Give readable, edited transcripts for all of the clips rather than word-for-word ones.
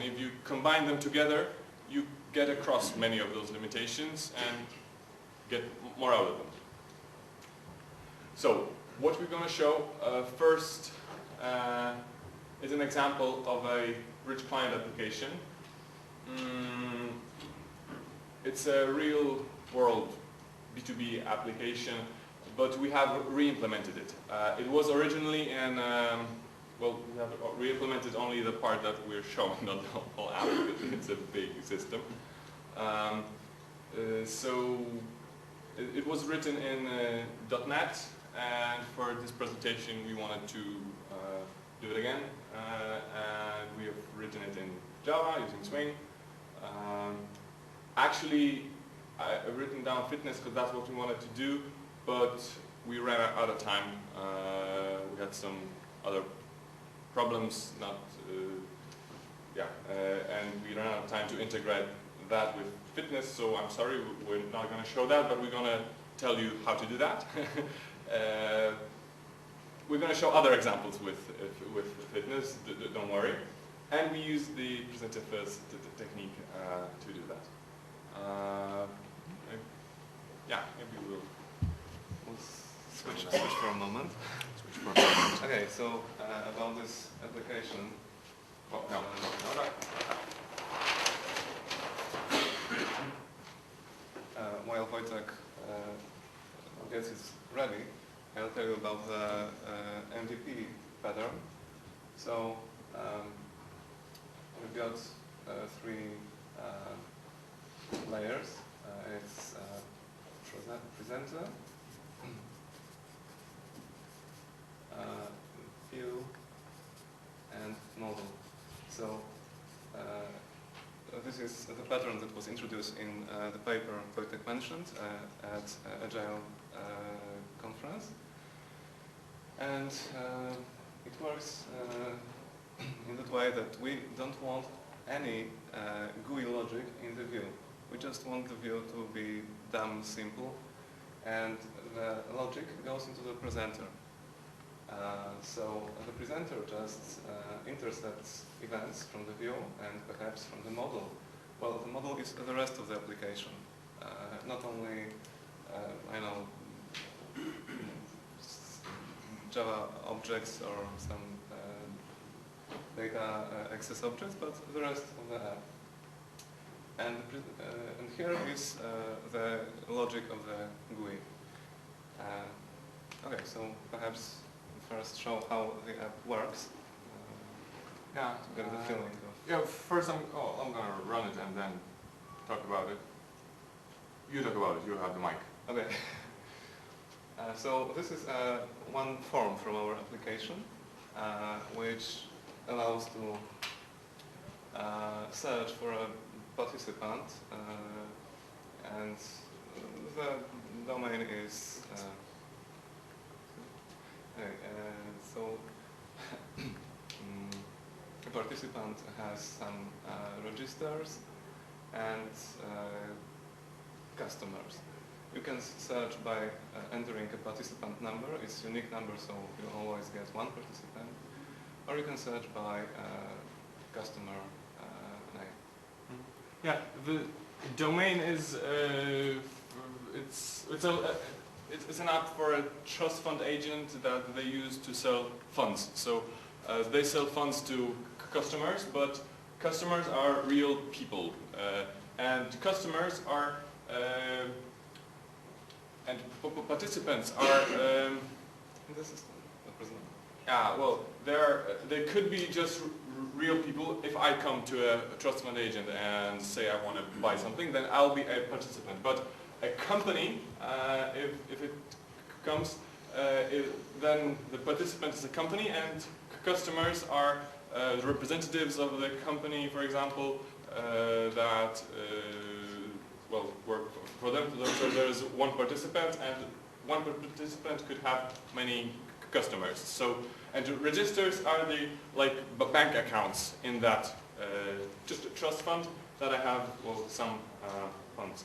if you combine them together, you get across many of those limitations and get more out of them. So, what we're going to show first is an example of a rich client application. It's a real world B2B application, but we have re-implemented it. It was originally in, well, we have re-implemented only the part that we're showing, not the whole app, because it's a big system. So it was written in .NET, and for this presentation we wanted to do it again, and we have written it in Java using Swing. Actually, I've written down fitness because that's what we wanted to do, but we ran out of time. We had some other problems, and we ran out of time to integrate that with fitness, so I'm sorry, we're not going to show that, but we're going to tell you how to do that. We're going to show other examples with fitness, don't worry. And we use the presenter first technique to do that. Yeah, maybe we'll switch for a moment. Okay, so about this application. Oh, no. While Wojtek gets it ready, I'll tell you about the MVP pattern. So we've got three layers. It's presenter, view, and model. So this is the pattern that was introduced in the paper Wojtek mentioned at Agile conference, and it works in that way that we don't want any GUI logic in the view. We just want the view to be damn simple, and the logic goes into the presenter. So the presenter just intercepts events from the view and perhaps from the model. Well, the model is the rest of the application, not only I know Java objects or some data access objects, but the rest of the app. And here is the logic of the GUI. Okay, so perhaps first show how the app works. Yeah, to get the feeling of. Yeah, first I'm going to run it and then talk about it. You talk about it, you have the mic. Okay. So this is one form from our application, which allows to search for a participant, and the domain is so a participant has some registers and customers. You can search by entering a participant number. It's a unique number, so you always get one participant. Or you can search by customer name. Yeah, the domain is it's an app for a trust fund agent that they use to sell funds. So they sell funds to customers, but customers are real people, and customers are and participants are In the system. yeah, well, they could be just real people. If I come to a trust fund agent and say I want to buy something, then I'll be a participant. But a company, if it comes, then the participant is a company, and customers are the representatives of the company, for example, that well work for them. So there's one participant, and one participant could have many customers. So, and registers are the bank accounts in that just a trust fund that I have, well, some funds.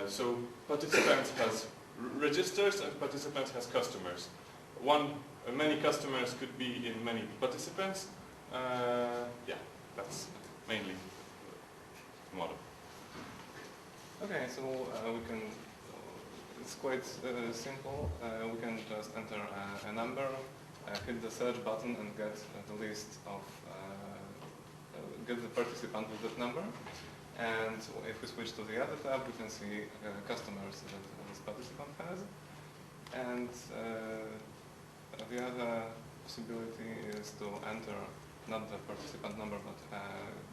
So participants has registers and participants has customers. Many customers could be in many participants. Yeah, that's mainly Okay, so we can. It's quite simple. We can just enter a number, hit the search button, and get the list of get the participant with that number. And if we switch to the other tab, we can see customers that this participant has. And the other possibility is to enter not the participant number, but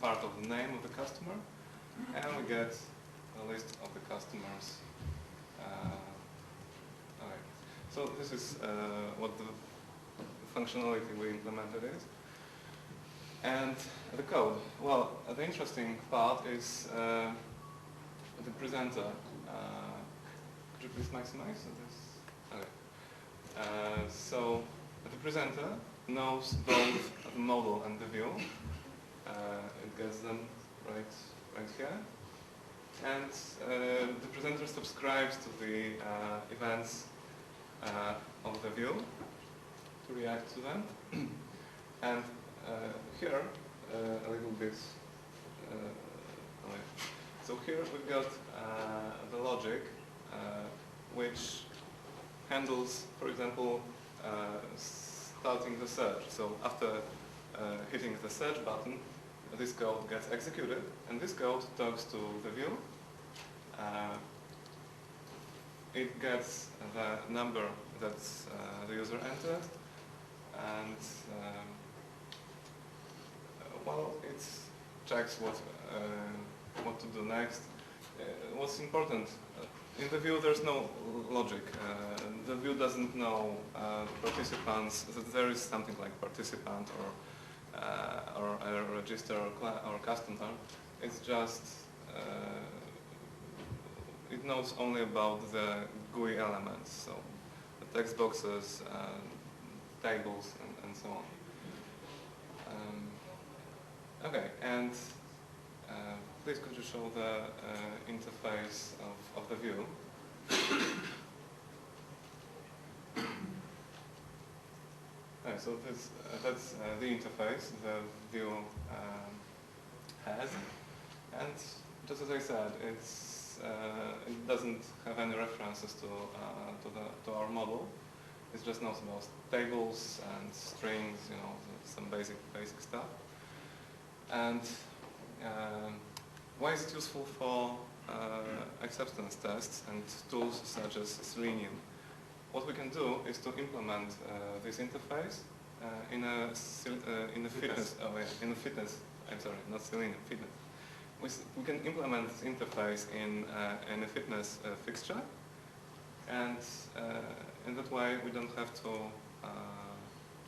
part of the name of the customer. And we get a list of the customers. Okay. So this is what the functionality we implemented is. And the code. Well, the interesting part is the presenter. Could you please maximize this? Okay. So the presenter knows both the model and the view. It gets them right here. And the presenter subscribes to the events of the view to react to them. And here, a little bit, so here we've got the logic which handles, for example, starting the search. So after hitting the search button, this code gets executed, and this code talks to the view. It gets the number that the user entered, and well, it checks what to do next. What's important, in the view there's no logic. The view doesn't know participants, that there is something like participant or a register or customer. It's just, it knows only about the GUI elements, so the text boxes, tables, and so on. Okay, and please could you show the interface of the view? Okay, so that's the interface the view has, and just as I said, it doesn't have any references to our model. It just knows about tables and strings, you know, some basic stuff. And why is it useful for acceptance tests and tools such as Selenium? What we can do is to implement this interface in a fitness. Oh yeah, in a fitness. I'm sorry, not Selenium. Fitness. We can implement this interface in a fitness fixture, and in that way we don't have to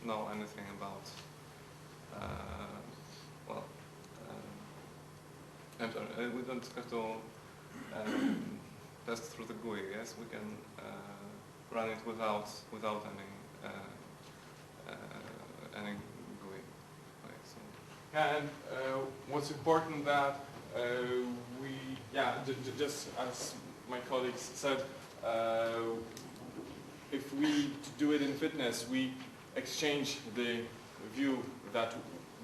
know anything about. I'm sorry, we don't have to test through the GUI. Yes, we can run it without any GUI. Okay, so. And what's important that just as my colleagues said, if we do it in fitness, we exchange the view that